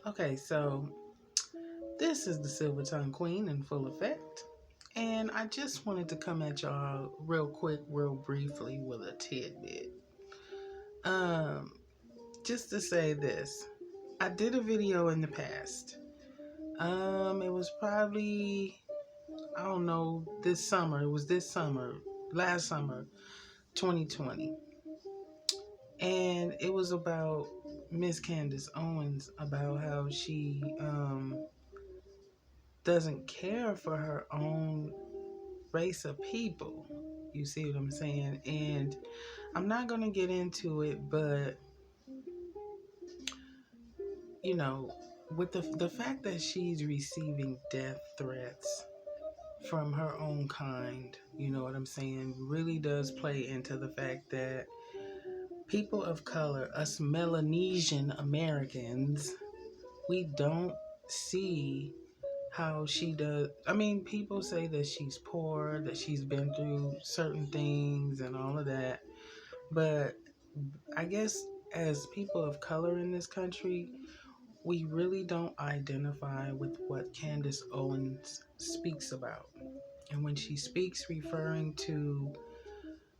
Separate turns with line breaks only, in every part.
Okay, so this is the Silver Tongue Queen in full effect. And I just wanted to come at y'all real quick, real briefly with a tidbit. Um, just to say this. I did a video in the past. It was probably, I don't know, this summer. It was this summer, last summer, 2020. And it was about Miss Candace Owens, about how she doesn't care for her own race of people. You see what I'm saying? And I'm not going to get into it, but you know, with the fact that she's receiving death threats from her own kind, you know what I'm saying, really does play into the fact that people of color, us Melanesian Americans, we don't see how she does. I mean, people say that she's poor, that she's been through certain things and all of that. But I guess as people of color in this country, we really don't identify with what Candace Owens speaks about. And when she speaks referring to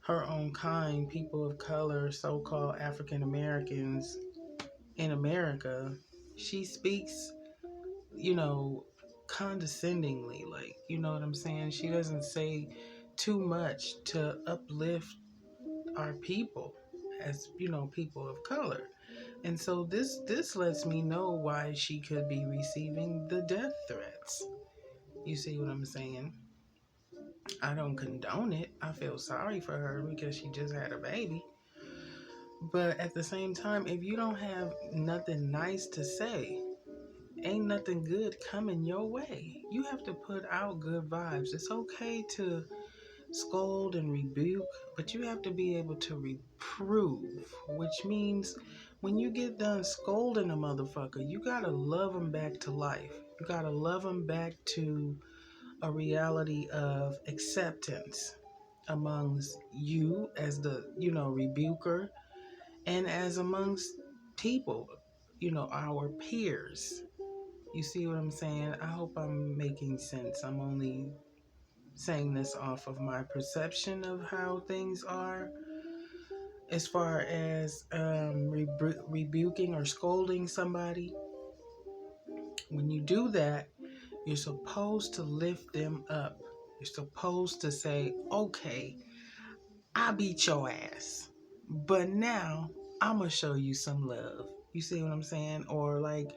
her own kind, people of color, so called African Americans in America, she speaks, you know, condescendingly. Like, you know what I'm saying? She doesn't say too much to uplift our people as, you know, people of color. And so this lets me know why she could be receiving the death threats. You see what I'm saying? I don't condone it. I feel sorry for her because she just had a baby. But at the same time, if you don't have nothing nice to say, ain't nothing good coming your way. You have to put out good vibes. It's okay to scold and rebuke, but you have to be able to reprove, which means when you get done scolding a motherfucker, you gotta love them back to life. You gotta love them back to a reality of acceptance amongst you as the, you know, rebuker and as amongst people, you know, our peers. You see what I'm saying? I hope I'm making sense. I'm only saying this off of my perception of how things are as far as rebuking or scolding somebody. When you do that, you're supposed to lift them up. You're supposed to say, okay, I beat your ass, but now I'm going to show you some love. You see what I'm saying? Or like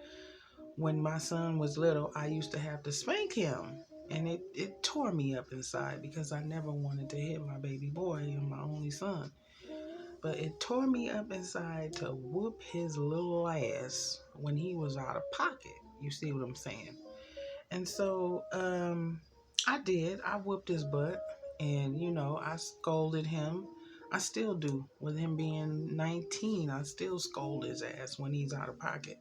when my son was little, I used to have to spank him. And it tore me up inside because I never wanted to hit my baby boy and my only son. But it tore me up inside to whoop his little ass when he was out of pocket. You see what I'm saying? And so I did. I whooped his butt. And, you know, I scolded him. I still do. With him being 19, I still scold his ass when he's out of pocket.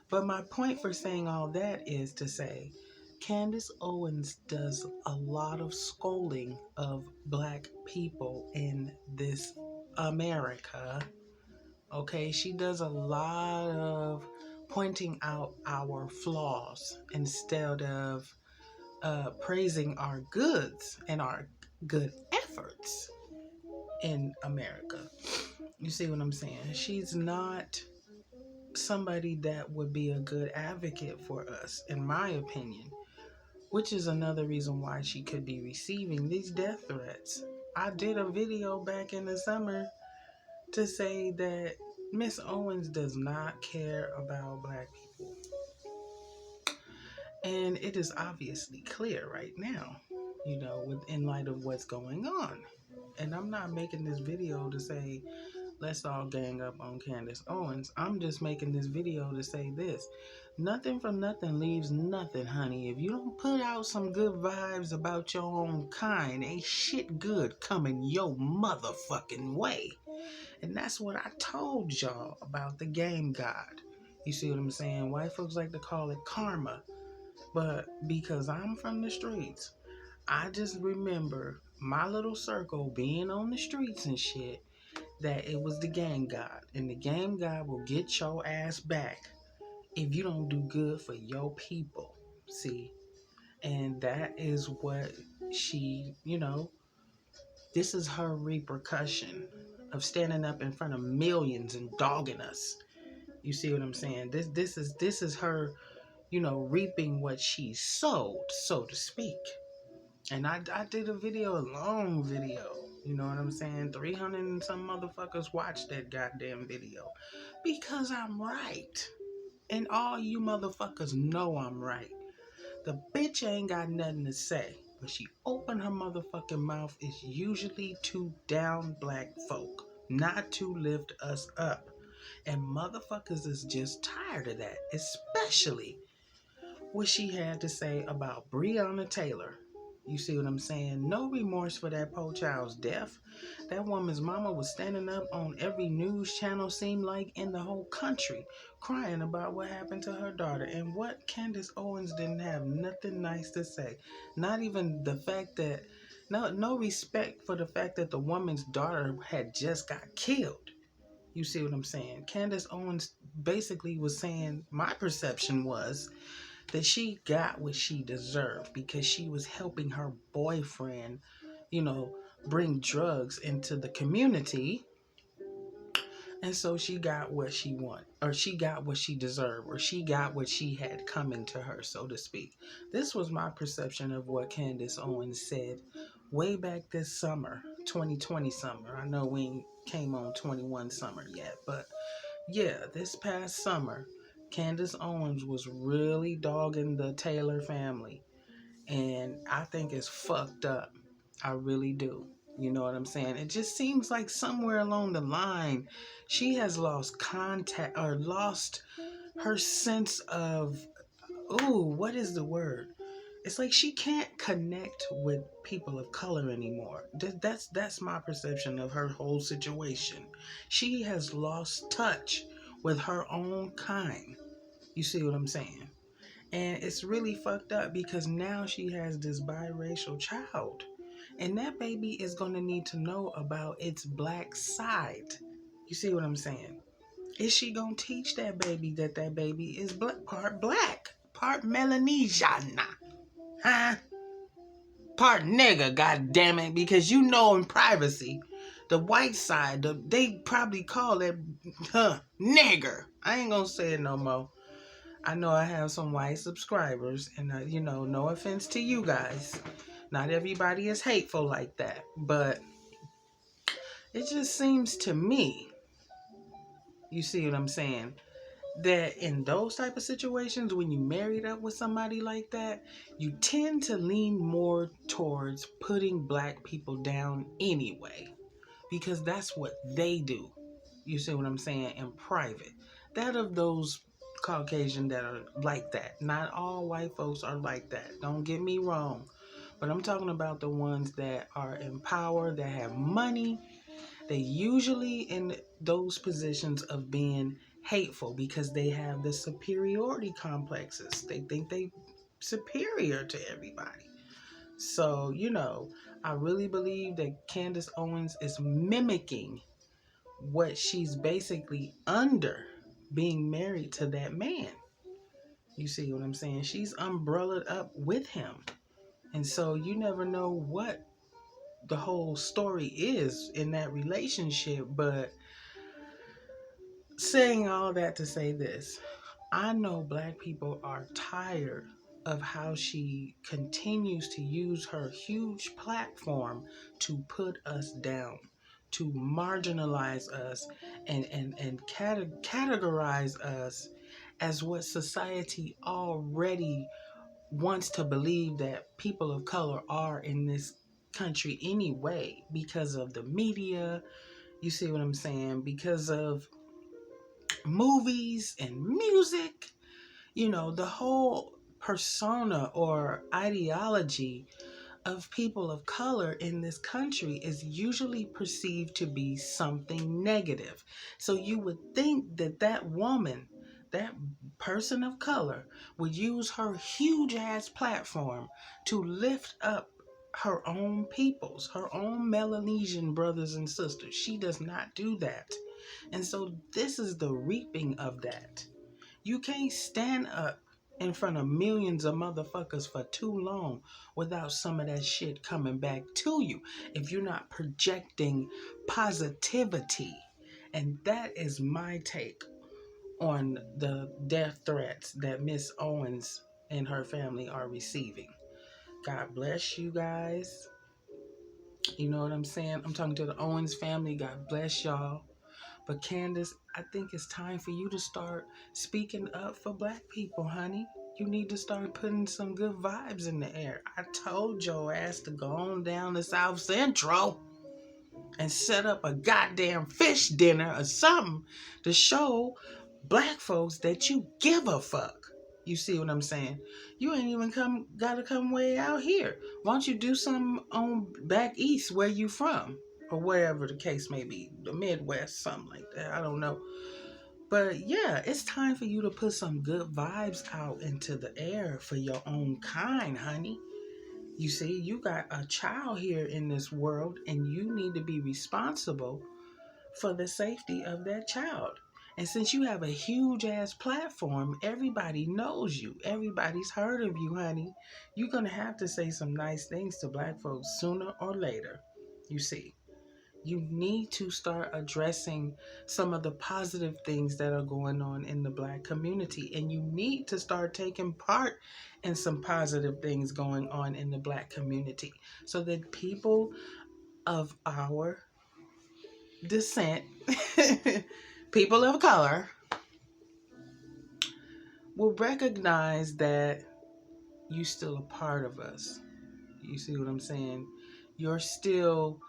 But my point for saying all that is to say, Candace Owens does a lot of scolding of black people in this America. Okay, she does a lot of pointing out our flaws instead of praising our goods and our good efforts in America. You see what I'm saying? She's not somebody that would be a good advocate for us, in my opinion, which is another reason why she could be receiving these death threats. I did a video back in the summer to say that Miss Owens does not care about black people. And it is obviously clear right now, you know, in light of what's going on. And I'm not making this video to say, let's all gang up on Candace Owens. I'm just making this video to say this. Nothing from nothing leaves nothing, honey. If you don't put out some good vibes about your own kind, ain't shit good coming your motherfucking way. And that's what I told y'all about the game god. You see what I'm saying? White folks like to call it karma. But because I'm from the streets, I just remember my little circle being on the streets and shit, that it was the game god. And the game god will get your ass back if you don't do good for your people. See, and that is what she, this is her repercussion of standing up in front of millions and dogging us. You see what I'm saying? This is her, reaping what she sowed, so to speak. And I did a video, a long video. You know what I'm saying? 300 and some motherfuckers watched that goddamn video because I'm right. And all you motherfuckers know I'm right. The bitch ain't got nothing to say. When she open her motherfucking mouth, it's usually to down black folk, not to lift us up. And motherfuckers is just tired of that, especially what she had to say about Breonna Taylor. You see what I'm saying? No remorse for that poor child's death. That woman's mama was standing up on every news channel, seemed like, in the whole country, crying about what happened to her daughter. And what Candace Owens didn't have nothing nice to say. Not even the fact that, no respect for the fact that the woman's daughter had just got killed. You see what I'm saying? Candace Owens basically was saying, my perception was, that she got what she deserved because she was helping her boyfriend, you know, bring drugs into the community. And so she got what she wanted, or she got what she deserved, or she got what she had coming to her, so to speak. This was my perception of what Candace Owens said way back this summer, 2020 summer. I know we ain't came on 21 summer yet, but yeah, this past summer, Candace Owens was really dogging the Taylor family. And I think it's fucked up. I really do. You know what I'm saying? It just seems like somewhere along the line, she has lost contact or lost her sense of, what is the word? It's like she can't connect with people of color anymore. That's my perception of her whole situation. She has lost touch with her own kind. You see what I'm saying? And it's really fucked up because now she has this biracial child. And that baby is going to need to know about its black side. You see what I'm saying? Is she going to teach that baby that that baby is black, part Melanesian? Huh? Part nigga, god damn it, because you know in privacy, the white side, they probably call it nigger. I ain't gonna say it no more. I know I have some white subscribers, and no offense to you guys. Not everybody is hateful like that, but it just seems to me, you see what I'm saying, that in those type of situations, when you married up with somebody like that, you tend to lean more towards putting black people down anyway, because that's what they do. You see what I'm saying? In private. That of those Caucasian that are like that. Not all white folks are like that. Don't get me wrong. But I'm talking about the ones that are in power, that have money. They usually in those positions of being hateful because they have the superiority complexes. They think they superior to everybody. So, I really believe that Candace Owens is mimicking what she's basically under being married to that man. You see what I'm saying? She's umbrellaed up with him. And so you never know what the whole story is in that relationship. But saying all that to say this, I know black people are tired of how she continues to use her huge platform to put us down, to marginalize us, and categorize us as what society already wants to believe that people of color are in this country anyway, because of the media. You see what I'm saying? Because of movies and music, the whole persona or ideology of people of color in this country is usually perceived to be something negative. So you would think that that woman, that person of color, would use her huge ass platform to lift up her own peoples, her own Melanesian brothers and sisters. She does not do that. And so this is the reaping of that. You can't stand up in front of millions of motherfuckers for too long without some of that shit coming back to you if you're not projecting positivity. And that is my take on the death threats that Miss Owens and her family are receiving. God bless you guys. You know what I'm saying? I'm talking to the Owens family. God bless y'all. But Candace, I think it's time for you to start speaking up for black people, honey. You need to start putting some good vibes in the air. I told your ass to go on down to South Central and set up a goddamn fish dinner or something to show black folks that you give a fuck. You see what I'm saying? You ain't even gotta come way out here. Why don't you do something on back east where you from? Or wherever the case may be. The Midwest, something like that. I don't know. But yeah, it's time for you to put some good vibes out into the air for your own kind, honey. You see, you got a child here in this world and you need to be responsible for the safety of that child. And since you have a huge ass platform, everybody knows you. Everybody's heard of you, honey. You're going to have to say some nice things to black folks sooner or later. You see, you need to start addressing some of the positive things that are going on in the black community. And you need to start taking part in some positive things going on in the black community so that people of our descent, people of color, will recognize that you're still a part of us. You see what I'm saying? You're still,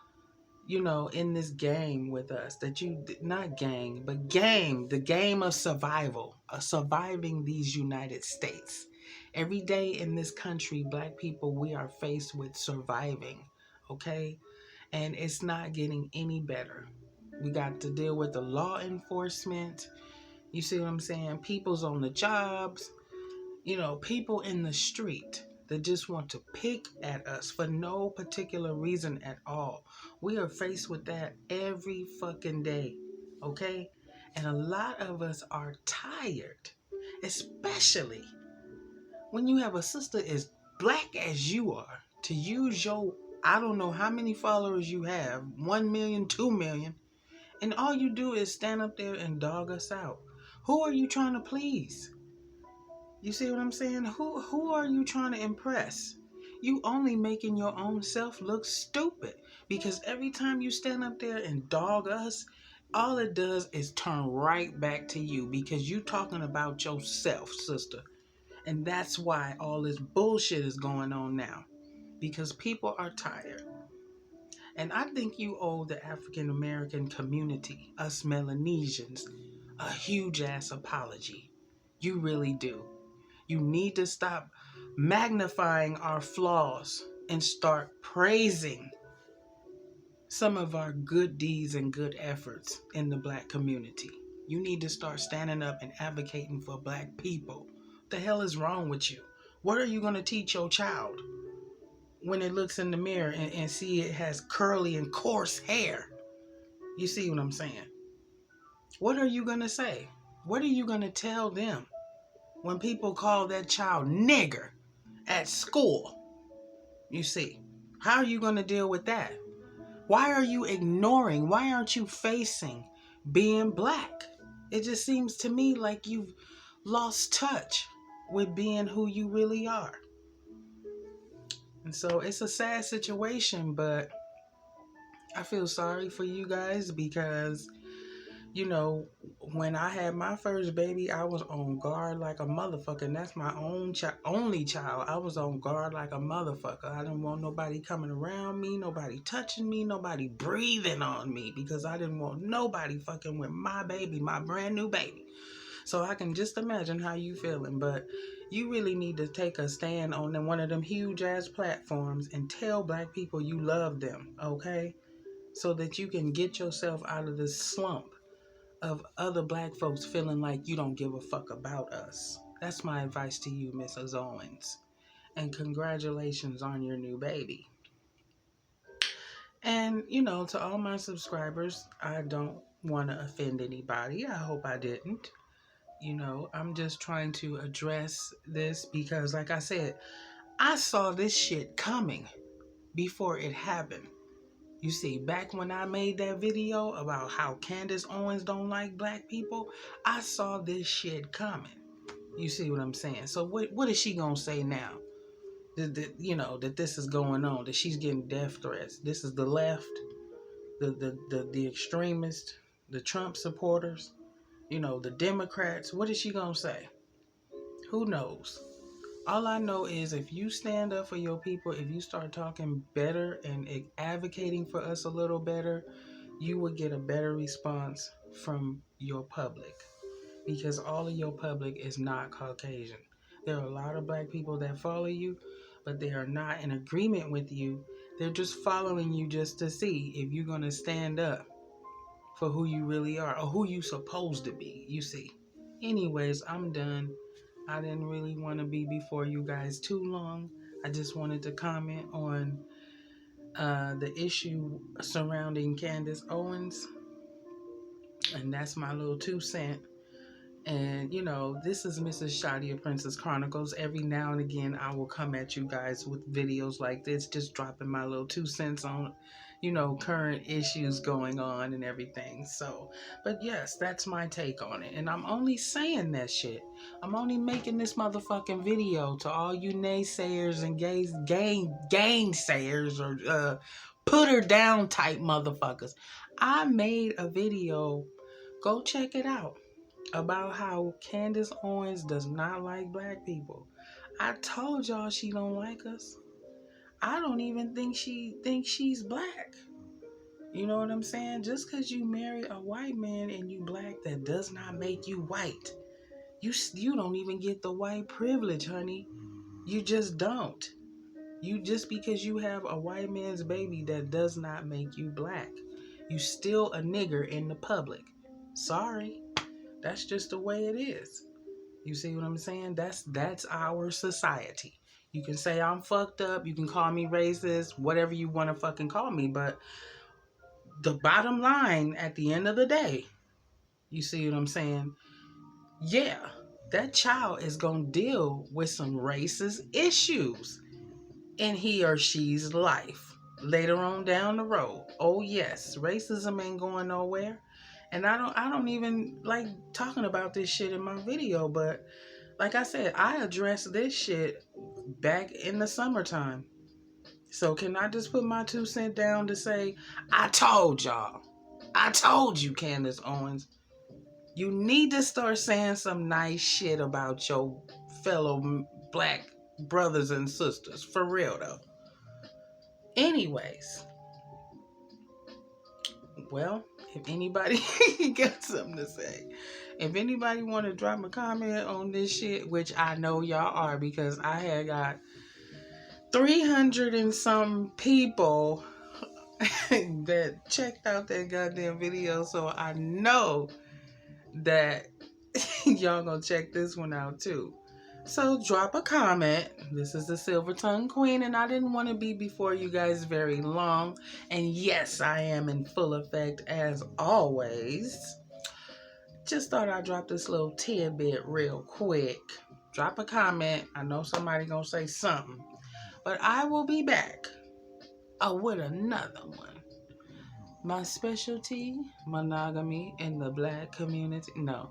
in this game with us. That you, not gang, but game, the game of survival, surviving these United States. Every day in this country, black people, we are faced with surviving, okay? And it's not getting any better. We got to deal with the law enforcement. You see what I'm saying? People's on the jobs, people in the street that just want to pick at us for no particular reason at all. We are faced with that every fucking day, okay? And a lot of us are tired, especially when you have a sister as black as you are, to use your, I don't know how many followers you have, 1 million, 2 million, and all you do is stand up there and dog us out. Who are you trying to please? You see what I'm saying? Who are you trying to impress? You only making your own self look stupid, because every time you stand up there and dog us, all it does is turn right back to you, because you talking about yourself, sister. And that's why all this bullshit is going on now, because people are tired. And I think you owe the African American community, us Melanesians, a huge ass apology. You really do. You need to stop magnifying our flaws and start praising some of our good deeds and good efforts in the black community. You need to start standing up and advocating for black people. What the hell is wrong with you? What are you going to teach your child when it looks in the mirror and see it has curly and coarse hair? You see what I'm saying? What are you going to say? What are you going to tell them when people call that child nigger at school? You see, how are you going to deal with that? Why are you ignoring? Why aren't you facing being black? It just seems to me like you've lost touch with being who you really are. And so it's a sad situation, but I feel sorry for you guys because, when I had my first baby, I was on guard like a motherfucker. And that's my only child. I was on guard like a motherfucker. I didn't want nobody coming around me, nobody touching me, nobody breathing on me, because I didn't want nobody fucking with my baby, my brand new baby. So I can just imagine how you feeling. But you really need to take a stand on one of them huge ass platforms and tell black people you love them, okay? So that you can get yourself out of this slump of other black folks feeling like you don't give a fuck about us. That's my advice to you, Mrs. Owens. And congratulations on your new baby. And, to all my subscribers, I don't want to offend anybody. I hope I didn't. I'm just trying to address this because, like I said, I saw this shit coming before it happened. You see, back when I made that video about how Candace Owens don't like black people, I saw this shit coming. You see what I'm saying? So what is she gonna say now? That this is going on, that she's getting death threats. This is the left, the extremists, the Trump supporters, the Democrats. What is she gonna say? Who knows? All I know is if you stand up for your people, if you start talking better and advocating for us a little better, you will get a better response from your public, because all of your public is not Caucasian. There are a lot of black people that follow you, but they are not in agreement with you. They're just following you just to see if you're going to stand up for who you really are or who you supposed to be, you see. Anyways, I'm done. I didn't really want to be before you guys too long. I just wanted to comment on the issue surrounding Candace Owens. And that's my little 2 cents. And, this is Mrs. Shadia Princess Chronicles. Every now and again, I will come at you guys with videos like this, just dropping my little 2 cents on, current issues going on and everything. So, but yes, that's my take on it. And I'm only saying that shit. I'm only making this motherfucking video to all you naysayers and gainsayers or put her down type motherfuckers. I made a video. Go check it out. About how Candace Owens does not like black people. I told y'all she don't like us. I don't even think she thinks she's black. You know what I'm saying? Just because you marry a white man and you black, that does not make you white. You don't even get the white privilege, honey. You just don't. Just because you have a white man's baby, that does not make you black. You still a nigger in the public. Sorry. That's just the way it is. You see what I'm saying? That's our society. You can say I'm fucked up. You can call me racist, whatever you want to fucking call me. But the bottom line, at the end of the day, you see what I'm saying? Yeah, that child is going to deal with some racist issues in he or she's life later on down the road. Oh yes, racism ain't going nowhere. And I don't even like talking about this shit in my video, but like I said, I addressed this shit back in the summertime. So can I just put my 2 cents down to say, I told y'all. I told you, Candace Owens. You need to start saying some nice shit about your fellow black brothers and sisters. For real, though. Anyways. Well, if anybody got something to say, if anybody want to drop a comment on this shit, which I know y'all are, because I had got 300 and some people that checked out that goddamn video, so I know that y'all gonna check this one out too. So drop a comment. This is the Silver Tongue Queen, and I didn't want to be before you guys very long. And yes, I am in full effect as always. Just thought I'd drop this little tidbit real quick. Drop a comment. I know somebody gonna say something, but I will be back with another one. My specialty, monogamy in the black community. No.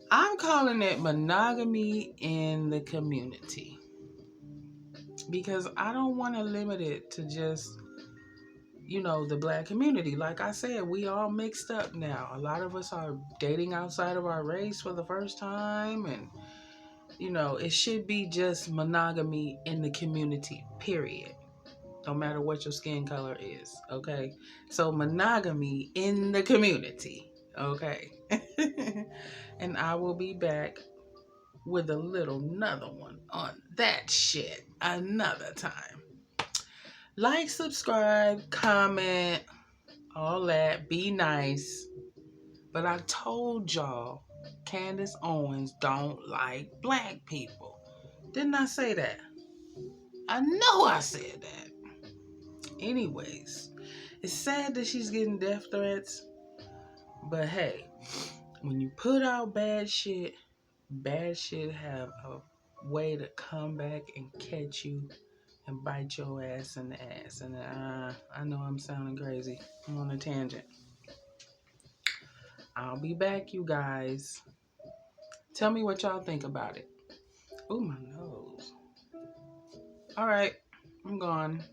I'm calling it monogamy in the community, because I don't want to limit it to just, the black community. Like I said, we all mixed up now. A lot of us are dating outside of our race for the first time, and, it should be just monogamy in the community, period. No matter what your skin color is, okay? So monogamy in the community, okay? And I will be back with another one on that shit another time. Like, subscribe, comment, all that. Be nice. But I told y'all, Candace Owens don't like black people. Didn't I say that? I know I said that. Anyways, it's sad that she's getting death threats, but hey, When you put out bad shit have a way to come back and catch you and bite your ass in the ass. And I know I'm sounding crazy. I'm on a tangent. I'll be back, you guys. Tell me what y'all think about it. Ooh, my nose. All right, I'm gone.